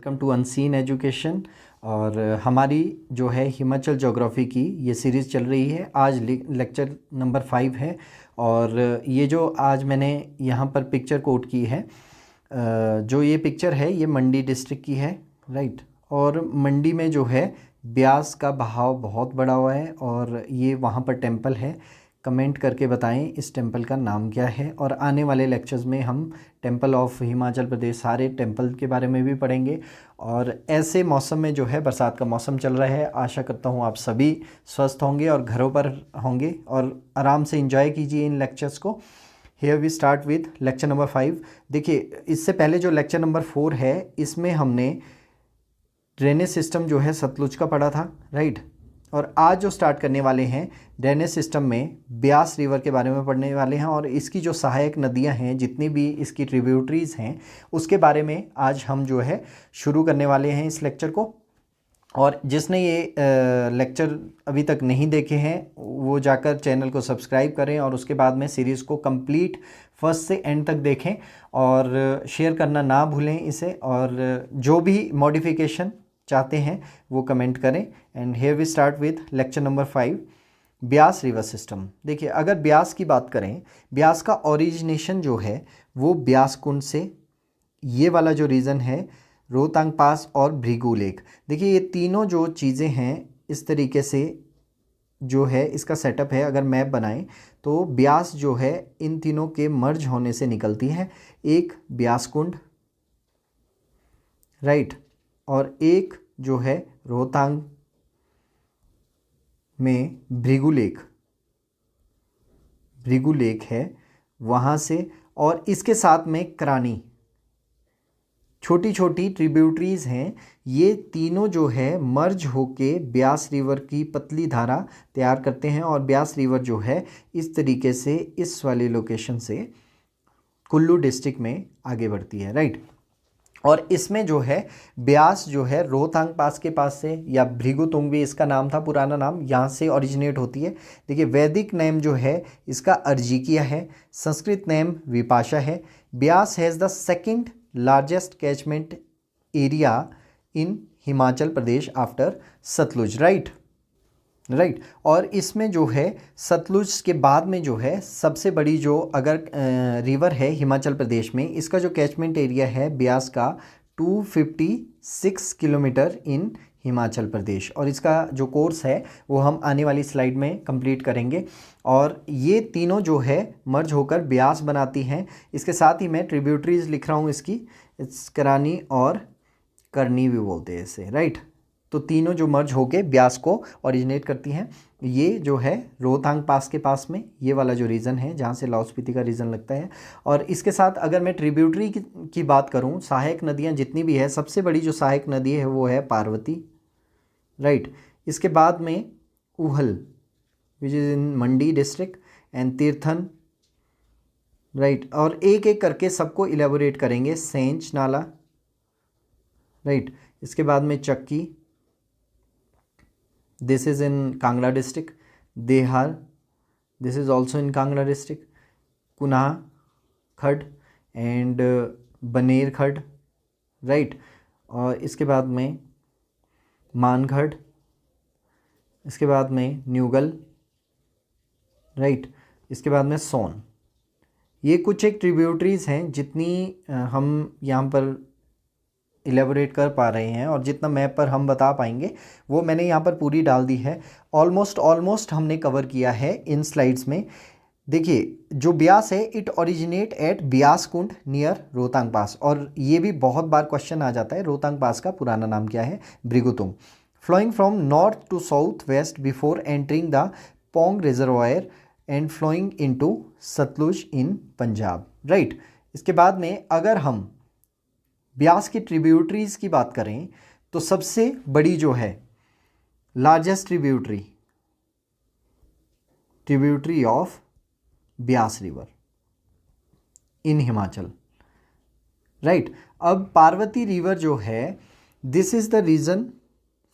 Welcome to unseen education. और हमारी जो है हिमाचल ज्योग्राफी की ये सीरीज़ चल रही है। आज लेक्चर नंबर 5 है। और ये जो आज मैंने यहाँ पर पिक्चर कोट की है, जो ये पिक्चर है ये मंडी डिस्ट्रिक्ट की है, राइट। और मंडी में जो है ब्यास का बहाव बहुत बड़ा हुआ है और ये वहाँ पर टेंपल है। कमेंट करके बताएं इस टेंपल का नाम क्या है। और आने वाले लेक्चर्स में हम टेंपल ऑफ हिमाचल प्रदेश सारे टेंपल के बारे में भी पढ़ेंगे। और ऐसे मौसम में जो है बरसात का मौसम चल रहा है, आशा करता हूँ आप सभी स्वस्थ होंगे और घरों पर होंगे और आराम से एंजॉय कीजिए इन लेक्चर्स को। Here we start with lecture number 5। देखिए, इससे पहले जो लेक्चर नंबर 4 है इसमें हमने ड्रेनेज सिस्टम जो है सतलुज का पढ़ा था, राइट। और आज जो स्टार्ट करने वाले हैं ड्रेनेज सिस्टम में ब्यास रिवर के बारे में पढ़ने वाले हैं और इसकी जो सहायक नदियां हैं, जितनी भी इसकी ट्रिब्यूटरीज़ हैं, उसके बारे में आज हम जो है शुरू करने वाले हैं इस लेक्चर को। और जिसने ये लेक्चर अभी तक नहीं देखे हैं वो जाकर चैनल को सब्सक्राइब करें और उसके बाद में सीरीज़ को कंप्लीट फर्स्ट से एंड तक देखें और शेयर करना ना भूलें इसे। और जो भी मॉडिफिकेशन चाहते हैं वो कमेंट करें। And here we start with lecture number 5, Beas river system. देखिए, अगर ब्यास की बात करें, ब्यास का ओरिजिनेशन जो है वो ब्यास कुंड से, ये वाला जो रीजन है रोहतांग पास और भृगु लेक। देखिए, ये तीनों जो चीज़ें हैं इस तरीके से जो है इसका सेटअप है। अगर मैप बनाएं तो ब्यास जो है इन तीनों के मर्ज होने से निकलती है। एक ब्यास कुंड, राइट, और एक जो है रोहतांग में भृगु लेक है वहाँ से। और इसके साथ में करानी, छोटी छोटी ट्रिब्यूटरीज़ हैं। ये तीनों जो है मर्ज होके ब्यास रिवर की पतली धारा तैयार करते हैं और ब्यास रिवर जो है इस तरीके से इस वाली लोकेशन से कुल्लू डिस्ट्रिक्ट में आगे बढ़ती है, राइट। और इसमें जो है ब्यास जो है रोहतांग पास के पास से, या भृगुतुंग भी इसका नाम था, पुराना नाम, यहाँ से ओरिजिनेट होती है। देखिए, वैदिक नेम जो है इसका अर्जिकिया है, संस्कृत नेम विपाशा है। Beas has the second largest catchment area in Himachal Pradesh after Sutlej, right. और इसमें जो है सतलुज के बाद में जो है सबसे बड़ी जो अगर रिवर है हिमाचल प्रदेश में, इसका जो कैचमेंट एरिया है ब्यास का 256 किलोमीटर इन हिमाचल प्रदेश। और इसका जो कोर्स है वो हम आने वाली स्लाइड में कंप्लीट करेंगे। और ये तीनों जो है मर्ज होकर ब्यास बनाती हैं। इसके साथ ही मैं ट्रिब्यूटरीज लिख रहा हूँ इसकी, करानी और करनी भी बोलते हैं इसे, राइट। तो तीनों जो मर्ज होके ब्यास को ओरिजिनेट करती हैं। ये जो है रोहतांग पास के पास में ये वाला जो रीजन है जहाँ से लाहौल स्पीति का रीजन लगता है। और इसके साथ अगर मैं ट्रिब्यूटरी की बात करूँ, सहायक नदियाँ जितनी भी है, सबसे बड़ी जो सहायक नदी है वो है पार्वती, राइट। इसके बाद में Uhl which is in Mandi district, and Tirthan, right. और एक एक करके सबको इलेबोरेट करेंगे। सेंच नाला, राइट। इसके बाद में Chakki, this is in Kangra district. Dehar, this is also in Kangra district. Kunah Khad and बनेर खड, राइट। और इसके बाद में मानगढ़, इसके बाद में न्यूगल, राइट। इसके बाद में सोन। ये कुछ एक ट्रिब्यूटरीज़ हैं जितनी हम यहाँ पर इलेबोरेट कर पा रहे हैं और जितना मैप पर हम बता पाएंगे वो मैंने यहाँ पर पूरी डाल दी है। ऑलमोस्ट हमने कवर किया है इन स्लाइड्स में। देखिए, जो ब्यास है it originate at Beas Kund near Rohtang pass. और ये भी बहुत बार क्वेश्चन आ जाता है, रोहतांग पास का पुराना नाम क्या है? Bhrigutung. Flowing from north to south west before entering the Pong reservoir and flowing into Sutlej in Punjab, right. इसके बाद में अगर हम ब्यास की ट्रिब्यूटरीज़ की बात करें तो सबसे बड़ी जो है largest tributary of Beas river in Himachal, right. अब पार्वती रिवर जो है, this is the region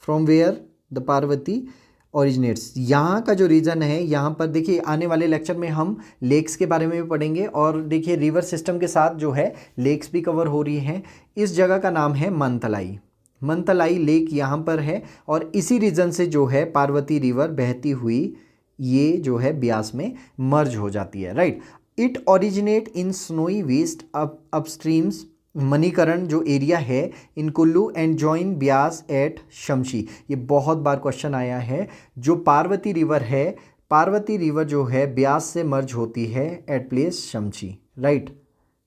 from where the Parvati originates, यहाँ का जो रीजन है, यहाँ पर देखिए आने वाले लेक्चर में हम लेक्स के बारे में भी पढ़ेंगे और देखिए रिवर सिस्टम के साथ जो है लेक्स भी कवर हो रही हैं। इस जगह का नाम है मनतलाई, मनतलाई लेक यहाँ पर है और इसी रीजन से जो है पार्वती रिवर बहती हुई ये जो है ब्यास में मर्ज हो जाती है, right. It originate in snowy west upstreams Manikaran जो एरिया है in Kullu and join Beas at Shamshi. ये बहुत बार क्वेश्चन आया है। जो पार्वती रिवर है, पार्वती रिवर जो है ब्यास से मर्ज होती है एट प्लेस शमशी, राइट।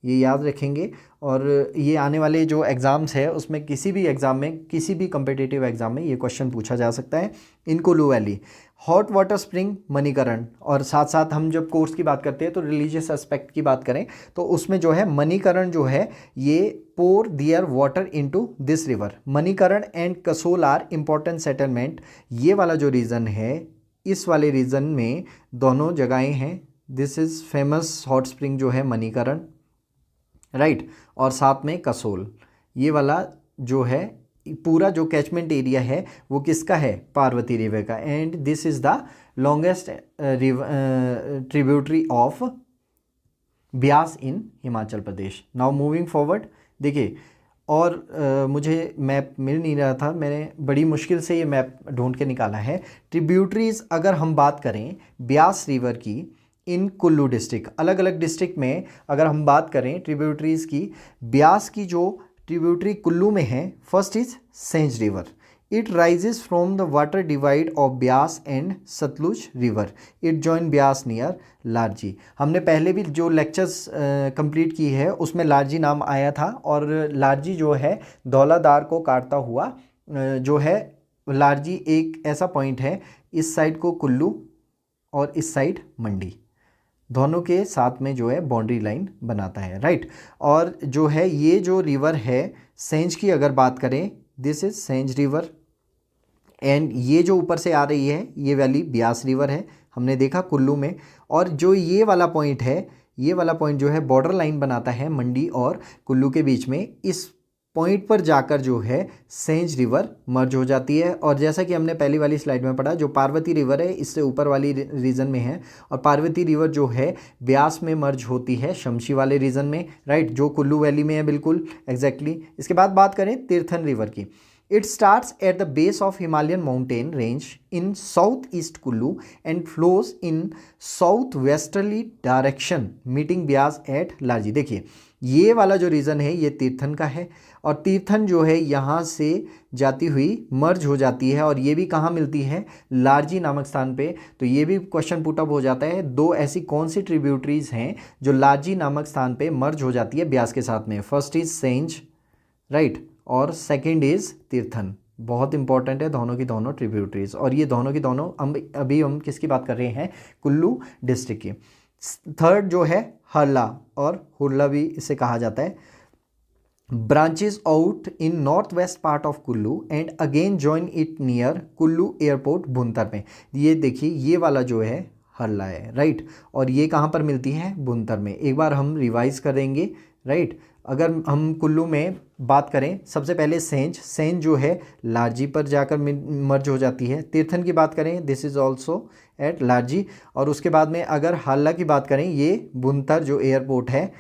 ये याद रखेंगे और ये आने वाले जो एग्ज़ाम्स है उसमें किसी भी एग्ज़ाम में, किसी भी कम्पिटिटिव एग्ज़ाम में ये क्वेश्चन पूछा जा सकता है। In Kullu valley hot water spring Manikaran, और साथ साथ हम जब कोर्स की बात करते हैं तो रिलीजियस एस्पेक्ट की बात करें तो उसमें जो है मणिकरण जो है ये pour their water into this river. Manikaran and Kasol are important settlement, ये वाला जो रीज़न है इस वाले रीज़न में दोनों जगहें हैं। This is famous hot spring जो है मणिकरण, राइट, और साथ में कसोल। ये वाला जो है पूरा जो कैचमेंट एरिया है वो किसका है, पार्वती रिवर का। And this is the longest tributary of Beas in Himachal Pradesh. Now moving forward, देखिए और मुझे मैप मिल नहीं रहा था, मैंने बड़ी मुश्किल से ये मैप ढूंढ के निकाला है। ट्रिब्यूटरीज अगर हम बात करें ब्यास रिवर की इन कुल्लू डिस्ट्रिक्ट, अलग अलग डिस्ट्रिक्ट में अगर हम बात करें ट्रिब्यूटरीज की, ब्यास की जो ट्रिब्यूटरी कुल्लू में है, first is Sainj river. It rises from the water divide of Beas and Sutlej river. It join Beas near Larji. हमने पहले भी जो लेक्चर्स कंप्लीट की है उसमें लारजी नाम आया था और लारजी जो है धौलाधार को काटता हुआ जो है लारजी एक ऐसा पॉइंट है, इस साइड को कुल्लू और इस साइड मंडी, दोनों के साथ में जो है बाउंड्री लाइन बनाता है, राइट। और जो है ये जो रिवर है सेंज की अगर बात करें, this is Sainj river and ये जो ऊपर से आ रही है ये वाली ब्यास रिवर है, हमने देखा कुल्लू में। और जो ये वाला पॉइंट है, ये वाला पॉइंट जो है बॉर्डर लाइन बनाता है मंडी और कुल्लू के बीच में। इस पॉइंट पर जाकर जो है सेंज रिवर मर्ज हो जाती है। और जैसा कि हमने पहली वाली स्लाइड में पढ़ा, जो पार्वती रिवर है इससे ऊपर वाली रीजन में है और पार्वती रिवर जो है ब्यास में मर्ज होती है शमशी वाले रीजन में, राइट, जो कुल्लू वैली में है, बिल्कुल एग्जैक्टली। इसके बाद बात करें तीर्थन रिवर की, it starts at the base of Himalayan mountain range in south east Kullu and flows in south westerly direction meeting Beas at Larji. देखिए ये वाला जो रीजन है ये तीर्थन का है और तीर्थन जो है यहाँ से जाती हुई मर्ज हो जाती है और ये भी कहाँ मिलती है, लारजी नामक स्थान पे। तो ये भी क्वेश्चन पुटअप हो जाता है, दो ऐसी कौन सी ट्रिब्यूटरीज हैं जो लारजी नामक स्थान पे मर्ज हो जाती है ब्यास के साथ में। फर्स्ट इज सेंज, राइट, और सेकंड इज तीर्थन। बहुत इंपॉर्टेंट है दोनों की दोनों ट्रिब्यूटरीज, और ये दोनों की दोनों अभी हम किसकी बात कर रहे हैं, कुल्लू डिस्ट्रिक्ट की। थर्ड जो है हरला, और हुरला भी इसे कहा जाता है, branches out in north west part of Kullu and again join it near Kullu airport Bhuntar में। ये देखिए ये वाला जो है हरला है, राइट, और ये कहाँ पर मिलती है, भुंतर में। एक बार हम रिवाइज करेंगे, राइट। अगर हम कुल्लू में बात करें, सबसे पहले सेंज, सेंज जो है लारजी पर जाकर मर्ज हो जाती है। तीर्थन की बात करें, this is also eight Larji. और उसके बाद में अगर हरला की बात करें, ये भुंतर जो एयरपोर्ट है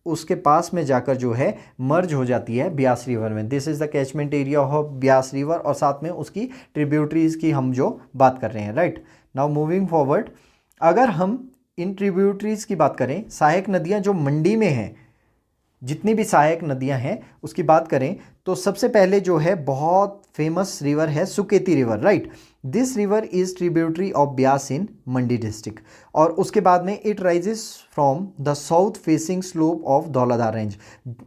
उसके पास में जाकर जो है मर्ज हो जाती है ब्यास रिवर में। This is the catchment area of Beas river और साथ में उसकी ट्रिब्यूटरीज की हम जो बात कर रहे हैं, राइट। नाउ मूविंग फॉरवर्ड, अगर हम इन ट्रिब्यूटरीज की बात करें, सहायक नदियाँ जो मंडी में हैं, जितनी भी सहायक नदियां हैं उसकी बात करें तो सबसे पहले जो है बहुत फेमस रिवर है Suketi river, right. This river is tributary of Beas in Mandi district. और उसके बाद में it rises from the south facing slope of Dhauladhar range.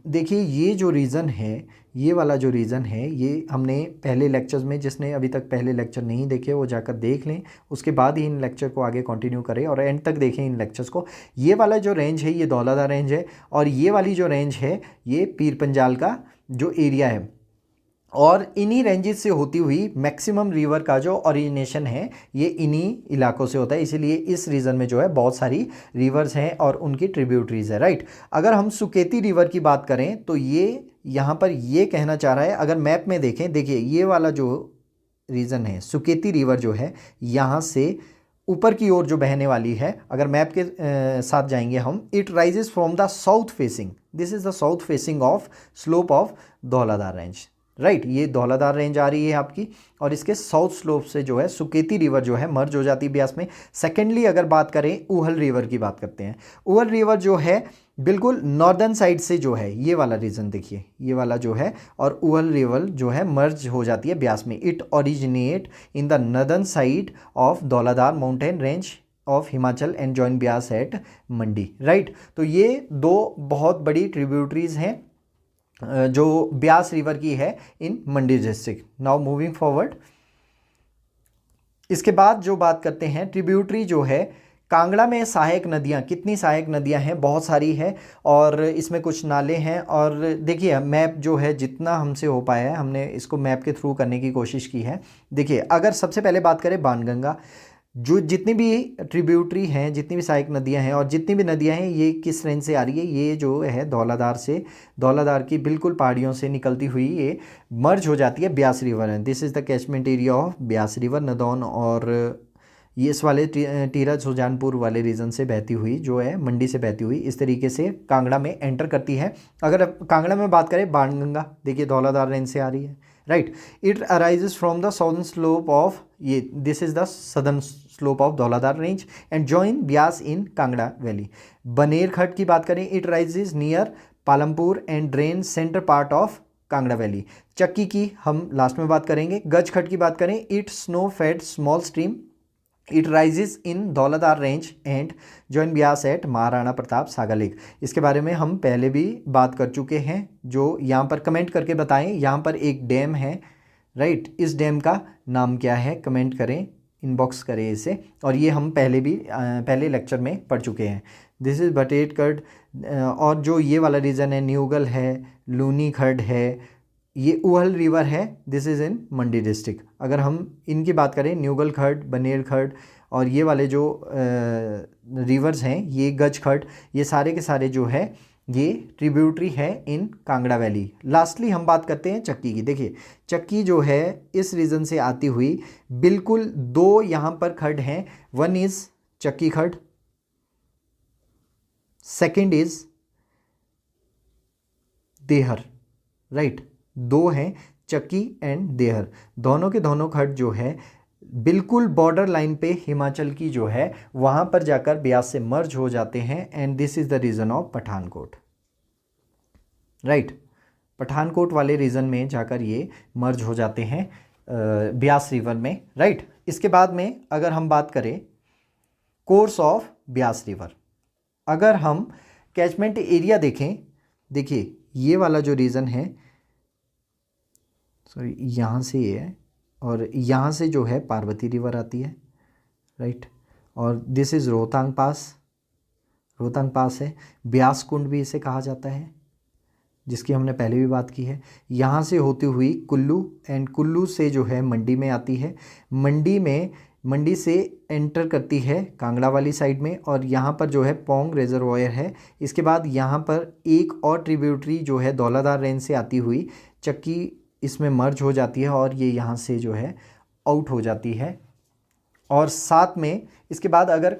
देखिए ये जो रीज़न है, ये वाला जो रीज़न है, ये हमने पहले लेक्चर्स में, जिसने अभी तक पहले लेक्चर नहीं देखे वो जाकर देख लें, उसके बाद ही इन लेक्चर को आगे कंटिन्यू करें और एंड तक देखें इन लेक्चर्स को। ये वाला जो रेंज है ये धौलाधार रेंज है और ये वाली जो रेंज है ये पीर पंजाल का जो एरिया है। और इन्हीं रेंजेस से होती हुई मैक्सिमम रिवर का जो ओरिजिनेशन है ये इन्हीं इलाकों से होता है, इसीलिए इस रीजन में जो है बहुत सारी रिवर्स हैं और उनकी ट्रिब्यूटरीज है, राइट। अगर हम सुकेती रिवर की बात करें तो ये यहाँ पर ये कहना चाह रहा है, अगर मैप में देखें, देखिए ये वाला जो रीजन है, सुकेती रिवर जो है यहाँ से ऊपर की ओर जो बहने वाली है, अगर मैप के साथ जाएंगे हम, it rises from the south facing, this is the south facing of slope of Dhauladhar range, right. ये धौलाधार रेंज आ रही है आपकी, और इसके साउथ स्लोप से जो है सुकेती रिवर जो है मर्ज हो जाती है ब्यास में। सेकेंडली अगर बात करें ऊहल रिवर की बात करते हैं, ऊहल रिवर जो है बिल्कुल नॉर्दर्न साइड से जो है, ये वाला रीजन देखिए, ये वाला जो है, और ऊहल रिवर जो है मर्ज हो जाती है ब्यास में। It originate in the northern side of Dhauladhar mountain range of Himachal and join Beas at Mandi, right. तो ये दो बहुत बड़ी ट्रिब्यूटरीज हैं जो ब्यास रिवर की है इन Mandi district. Now moving forward, इसके बाद जो बात करते हैं ट्रिब्यूटरी जो है कांगड़ा में सहायक नदियाँ, कितनी सहायक नदियाँ हैं, बहुत सारी है, और इसमें कुछ नाले हैं। और देखिए मैप जो है जितना हमसे हो पाया है हमने इसको मैप के थ्रू करने की कोशिश की है। देखिए अगर सबसे पहले बात करें बाणगंगा, जो जितनी भी ट्रिब्यूटरी हैं, जितनी भी सहायक नदियां हैं और जितनी भी नदियां हैं, ये किस रेंज से आ रही है, ये जो है धौलाधार से, धौलाधार की बिल्कुल पहाड़ियों से निकलती हुई ये मर्ज हो जाती है ब्यास रिवर है। This is the catchment area of Beas river, Nadaun और ये इस वाले टीरा सुजानपुर वाले रीजन से बहती हुई जो है, मंडी से बहती हुई इस तरीके से कांगड़ा में एंटर करती है। अगर कांगड़ा में बात करें बाणगंगा, देखिए धौलाधार रेंज से आ रही है, right. It arises from the southern slope of, ये this is the southern slope of Dhauladhar range and join Beas in Kangra valley. Baner Khad की बात करें, it rises near Palampur and drain centre part of Kangra valley. Chakki की हम लास्ट में बात करेंगे। गज खट की बात करें, it snow fed small stream, it rises in Dhauladhar range and join Beas at Maharana Pratap Sagar lake. इसके बारे में हम पहले भी बात कर चुके हैं, जो यहाँ पर कमेंट करके बताएं। यहाँ पर एक डैम है, राइट, इस डैम का नाम क्या है, कमेंट करें, इनबॉक्स करें इसे, और ये हम पहले लेक्चर में पढ़ चुके हैं। दिस इज़ बटेटगढ़, और जो ये वाला रीजन है न्यूगल है, लूनी खड्ड है, ये ऊहल रिवर है, this is in Mandi district. अगर हम इनकी बात करें, न्यूगल खड्ड, बनेर खड्ड और ये वाले जो रिवर्स हैं, ये गज खड्ड, ये सारे के सारे जो है ये ट्रिब्यूटरी है इन कांगड़ा वैली। लास्टली हम बात करते हैं चक्की की। देखिए चक्की जो है इस रीजन से आती हुई बिल्कुल दो यहाँ पर खड्ड हैं, वन इज़ चक्की खड्ड, सेकेंड इज़ देहर, राइट। दो हैं चक्की एंड देहर, दोनों के दोनों खड्ड जो है बिल्कुल बॉर्डर लाइन पे हिमाचल की जो है वहाँ पर जाकर ब्यास से मर्ज हो जाते हैं, and this is the region of Pathankot, right. Pathankot वाले रीजन में जाकर ये मर्ज हो जाते हैं ब्यास रिवर में, राइट। इसके बाद में अगर हम बात करें कोर्स ऑफ ब्यास रिवर, अगर हम कैचमेंट एरिया देखें, देखिए ये वाला जो रीजन है, सॉरी यहाँ से ये है, और यहाँ से जो है पार्वती रिवर आती है, राइट। और दिस इज़ रोहतांग पास, रोहतांग पास है, ब्यास कुंड भी इसे कहा जाता है, जिसकी हमने पहले भी बात की है। यहाँ से होती हुई कुल्लू, एंड कुल्लू से जो है मंडी में आती है, मंडी से एंटर करती है कांगड़ा वाली साइड में, और यहाँ पर जो है पोंग रिजर्वॉयर है। इसके बाद यहाँ पर एक और ट्रिब्यूटरी जो है धौलाधार रेंज से आती हुई चक्की इसमें मर्ज हो जाती है, और ये यहाँ से जो है आउट हो जाती है। और साथ में इसके बाद अगर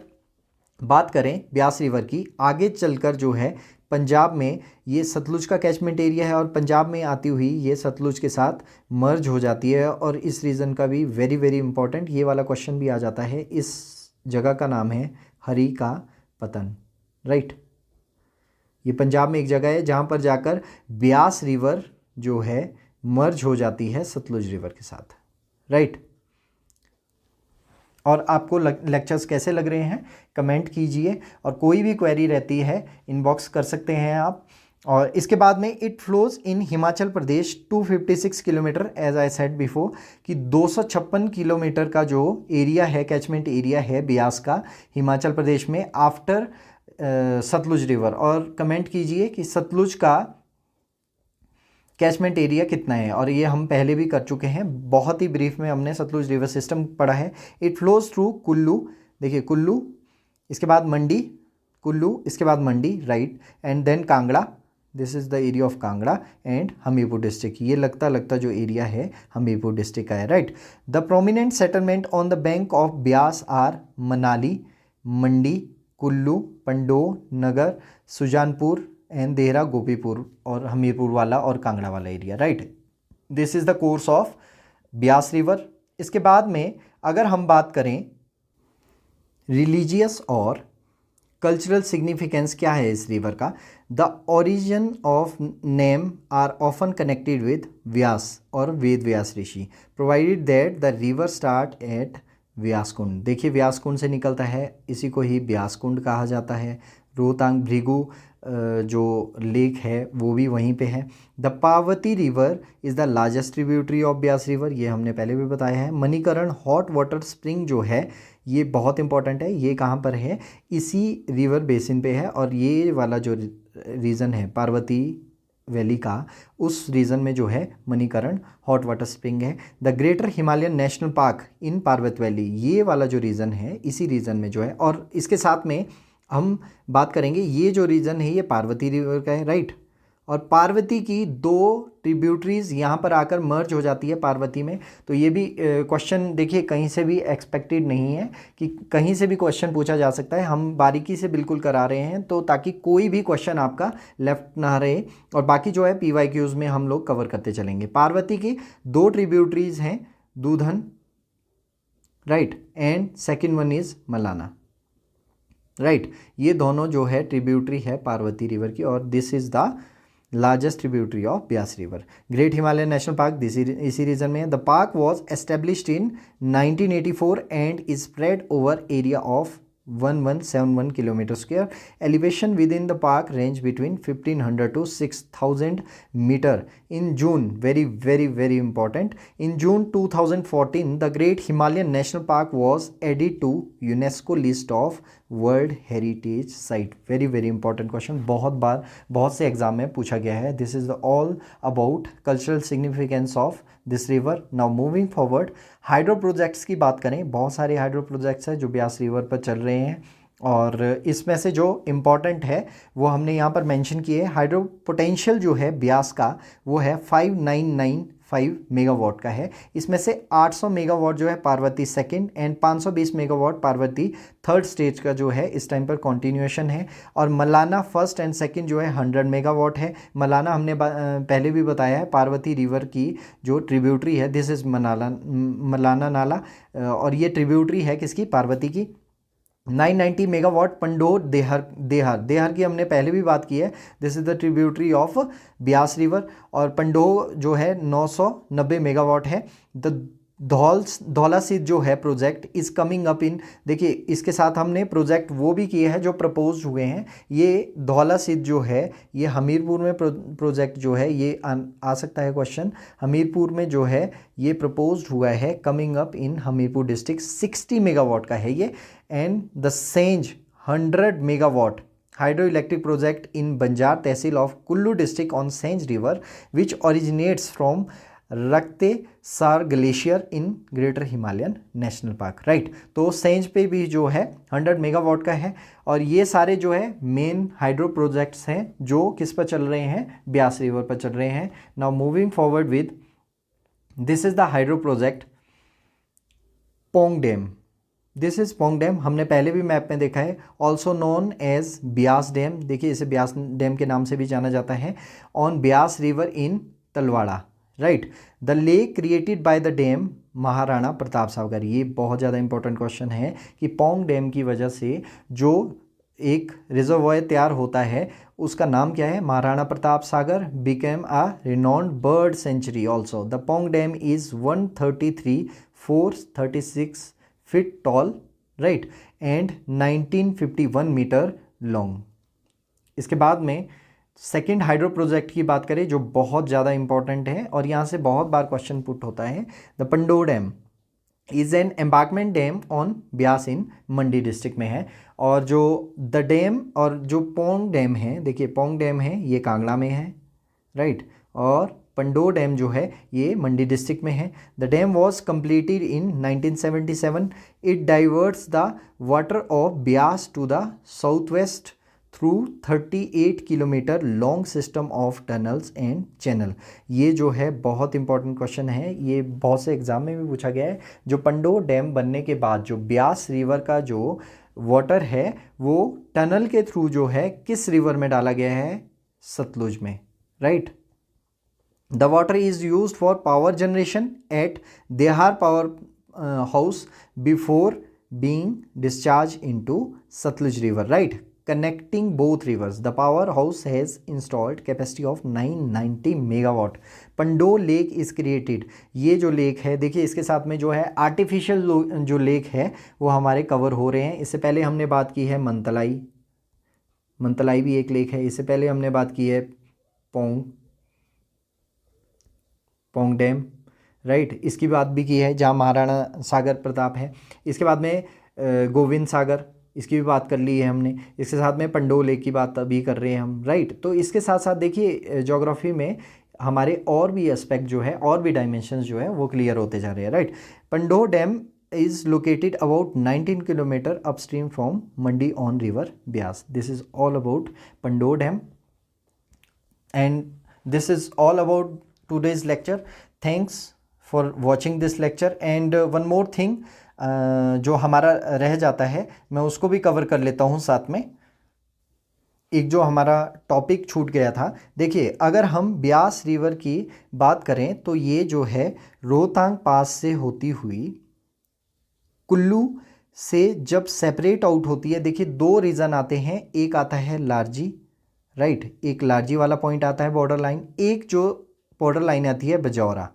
बात करें ब्यास रिवर की, आगे चलकर जो है पंजाब में ये सतलुज का कैचमेंट एरिया है, और पंजाब में आती हुई ये सतलुज के साथ मर्ज हो जाती है। और इस रीज़न का भी वेरी वेरी इंपॉर्टेंट ये वाला क्वेश्चन भी आ जाता है, इस जगह का नाम है हरी का पतन, राइट। ये पंजाब में एक जगह है जहाँ पर जाकर ब्यास रिवर जो है मर्ज हो जाती है सतलुज रिवर के साथ, राइट। और आपको लेक्चर्स कैसे लग रहे हैं कमेंट कीजिए, और कोई भी क्वेरी रहती है इनबॉक्स कर सकते हैं आप। और इसके बाद में it flows in Himachal Pradesh 256 kilometre, as I said before कि 256 किलोमीटर का जो एरिया है, कैचमेंट एरिया है ब्यास का हिमाचल प्रदेश में आफ्टर सतलुज रिवर। और कमेंट कीजिए कि सतलुज का कैचमेंट एरिया कितना है, और ये हम पहले भी कर चुके हैं, बहुत ही ब्रीफ में हमने सतलुज रिवर सिस्टम पढ़ा है। इट फ्लोज थ्रू कुल्लू, देखिए कुल्लू, इसके बाद मंडी, कुल्लू, इसके बाद Mandi, right, and then Kangra, this is the area of Kangra and Hamirpur district. ये लगता लगता जो एरिया है हमीरपुर डिस्ट्रिक्ट का है, right. The prominent settlement on the bank of Beas are Manali, Mandi, Kullu, Pandoh, Nagar, Sujanpur and Dehra, Gopipur और हमीरपुर वाला और कांगड़ा वाला area, right. This is the course of Beas river. इसके बाद में अगर हम बात करें रिलीजियस और कल्चरल सिग्निफिकेंस क्या है इस रिवर का, the origin of name are often connected with Vyas और Ved Vyas Rishi, provided that the river start at Vyas Kund. देखिए व्यास कुंड से निकलता है, इसी को ही व्यास कुंड कहा जाता है। रोहतांग भृगु जो लेक है वो भी वहीं पे है। The Parvati river is the largest tributary of Beas river, ये हमने पहले भी बताया है। मणिकरण हॉट वाटर स्प्रिंग जो है ये बहुत इंपॉर्टेंट है, ये कहाँ पर है, इसी रिवर बेसिन पे है। और ये वाला जो रीजन है पार्वती वैली का, उस रीजन में जो है मणिकरण हॉट वाटर स्प्रिंग है। The greater Himalayan national park in Parvati valley, ये वाला जो रीजन है इसी रीजन में जो है। और इसके साथ में हम बात करेंगे ये जो रीजन है ये पार्वती रिवर का है, राइट। और पार्वती की दो ट्रिब्यूटरीज यहाँ पर आकर मर्ज हो जाती है पार्वती में। तो ये भी क्वेश्चन देखिए कहीं से भी एक्सपेक्टेड नहीं है कि कहीं से भी क्वेश्चन पूछा जा सकता है, हम बारीकी से बिल्कुल करा रहे हैं तो ताकि कोई भी क्वेश्चन आपका लेफ्ट ना रहे। और बाकी जो है PYQs में हम लोग कवर करते चलेंगे। पार्वती की दो ट्रिब्यूटरीज हैं, Dudhan, right, and second one is Malana, right. ये दोनों जो है ट्रिब्यूटरी है पार्वती रिवर की और this is the largest tributary of Beas river. Great Himalayan national park इसी रीजन में है। The park was established in 1984 and is spread over area of 1171 kilometre square. Elevation with in the park range between 1500 to 6000 metre. In June, very very very important, in June 2014 the great Himalayan national park was added to UNESCO list of world heritage site. Very very important question, बहुत बार बहुत से exam में पूछा गया है। This is all about cultural significance of this river. Now moving forward, hydro projects की बात करें, बहुत सारे हाइड्रो प्रोजेक्ट्स हैं जो ब्यास रिवर पर चल रहे हैं और इसमें से जो इम्पॉर्टेंट है वो हमने यहाँ पर मेंशन किए है। हाइड्रो पोटेंशियल जो है ब्यास का वो है 5995 मेगावाट का है। इसमें से 800 मेगावाट जो है Parvati second and 520 megawatt Parvati third stage का जो है इस टाइम पर कॉन्टिन्यूएशन है। और मलाना फर्स्ट एंड सेकंड जो है 100 मेगावाट है। मलाना हमने पहले भी बताया है पार्वती रिवर की जो ट्रिब्यूटरी है, दिस इज़ मलाना नाला, और ये ट्रिब्यूटरी है किसकी, पार्वती की। 990 मेगावाट पंडोर देहर की हमने पहले भी बात की है, this is the tributary of Beas river. और पंडोह जो है 990 मेगावाट है। द धौला सिद्ध जो है प्रोजेक्ट इज़ कमिंग अप इन, देखिए इसके साथ हमने प्रोजेक्ट वो भी किए हैं जो प्रपोज हुए हैं। ये धौला सिद्ध जो है ये हमीरपुर में प्रोजेक्ट जो है ये आ सकता है क्वेश्चन। हमीरपुर में जो है ये प्रपोज हुआ है, coming up in Hamirpur district, 60 megawatt का है ये। And the Sainj 100 megawatt hydro electric project in Banjar tehsil of Kullu district on Sainj river which originates from Raktisar glacier in greater Himalayan national park, right. तो सेंज पे भी जो है 100 मेगावाट का है। और ये सारे जो है मेन हाइड्रो प्रोजेक्ट्स हैं जो किस पर चल रहे हैं, ब्यास रिवर पर चल रहे हैं। Now moving forward with, this is the hydro project Pong dam. This is Pong dam, हमने पहले भी मैप में देखा है, also known as Beas dam. देखिए इसे ब्यास डैम के नाम से भी जाना जाता है। On Beas river in Talwara, right. The lake created by the dam Maharana Pratap Sagar. ये बहुत ज़्यादा इंपॉर्टेंट क्वेश्चन है कि पोंग डैम की वजह से जो एक रिजर्वॉयर तैयार होता है उसका नाम क्या है, Maharana Pratap Sagar, became a renowned bird sanctuary also. The Pong dam is 133,436 feet tall, right, and 1951 metre long. इसके बाद में सेकेंड हाइड्रो प्रोजेक्ट की बात करें जो बहुत ज़्यादा इंपॉर्टेंट है और यहाँ से बहुत बार क्वेश्चन पुट होता है, the Pandoh dam is an embankment dam on Beas in Mandi district में है। और जो द डैम और जो पोंग डैम है, देखिए पोंग डैम है ये कांगड़ा में है, राइट, और पंडोह डैम जो है ये मंडी डिस्ट्रिक्ट में है। The dam was completed in 1977. It diverts the water of Beas to the south west through 38 kilometre long system of tunnels and channel. ये जो है बहुत इंपॉर्टेंट क्वेश्चन है, ये बहुत से एग्जाम में भी पूछा गया है। जो पंडोह डैम बनने के बाद जो ब्यास रिवर का जो वाटर है वो टनल के थ्रू जो है किस रिवर में डाला गया है? सतलुज में, right. The water is used for power generation at Dehar power house before being discharged into Satluj River, right? Connecting both rivers. The powerhouse has installed capacity of 990 megawatt. Pandoh lake is created. ये जो lake है देखिए, इसके साथ में जो है artificial जो लेक है वो हमारे कवर हो रहे हैं। इससे पहले हमने बात की है मंतलाई, मंतलाई भी एक लेक है। इससे पहले हमने बात की है पोंग डैम, राइट। इसकी बात भी की है जहाँ महाराणा सागर प्रताप है। इसके बाद में गोविंद सागर, इसकी भी बात कर ली है हमने। इसके साथ में पंडोह लेक की बात अभी कर रहे हैं हम, राइट। तो इसके साथ साथ देखिए ज्योग्राफी में हमारे और भी एस्पेक्ट जो है, और भी डायमेंशंस जो है वो क्लियर होते जा रहे हैं, right. Pandoh dam is located about 19 kilometer upstream from Mandi on river Beas. This is all about Pandoh Dam, and this is all about today's lecture. Thanks for watching this lecture, and one more thing जो हमारा रह जाता है मैं उसको भी cover कर लेता हूँ साथ में। एक जो हमारा टॉपिक छूट गया था, देखिए अगर हम ब्यास रिवर की बात करें तो ये जो है रोहतांग पास से होती हुई कुल्लू से जब सेपरेट आउट होती है, देखिए दो रीज़न आते हैं। एक आता है लारजी, राइट, एक लारजी वाला पॉइंट आता है बॉर्डर लाइन, एक जो बॉर्डर लाइन आती है बजौरा।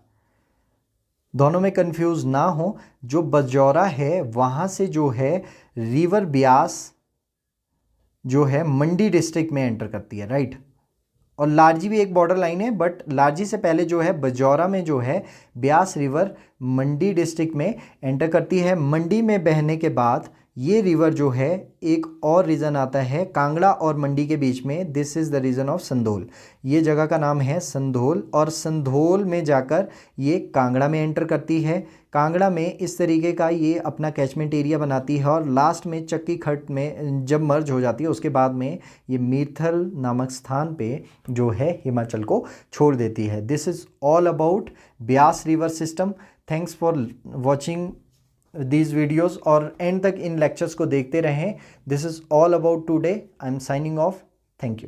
दोनों में कंफ्यूज ना हो, जो बजौरा है वहाँ से जो है रिवर ब्यास जो है मंडी डिस्ट्रिक्ट में एंटर करती है, राइट। और लारजी भी एक बॉर्डर लाइन है, बट लारजी से पहले जो है बजौरा में जो है ब्यास रिवर मंडी डिस्ट्रिक्ट में एंटर करती है। मंडी में बहने के बाद ये रिवर जो है एक और रीजन आता है कांगड़ा और मंडी के बीच में, this is the region of Sandhol. ये जगह का नाम है संधोल, और संधोल में जाकर ये कांगड़ा में एंटर करती है। कांगड़ा में इस तरीके का ये अपना कैचमेंट एरिया बनाती है, और लास्ट में चक्की खट में जब मर्ज हो जाती है उसके बाद में ये मीरथल नामक स्थान पे जो है हिमाचल को छोड़ देती है। This is all about Beas river system. Thanks for watching these videos, और एंड तक इन लेक्चर्स को देखते रहें। This is all about today. I am signing off. Thank you.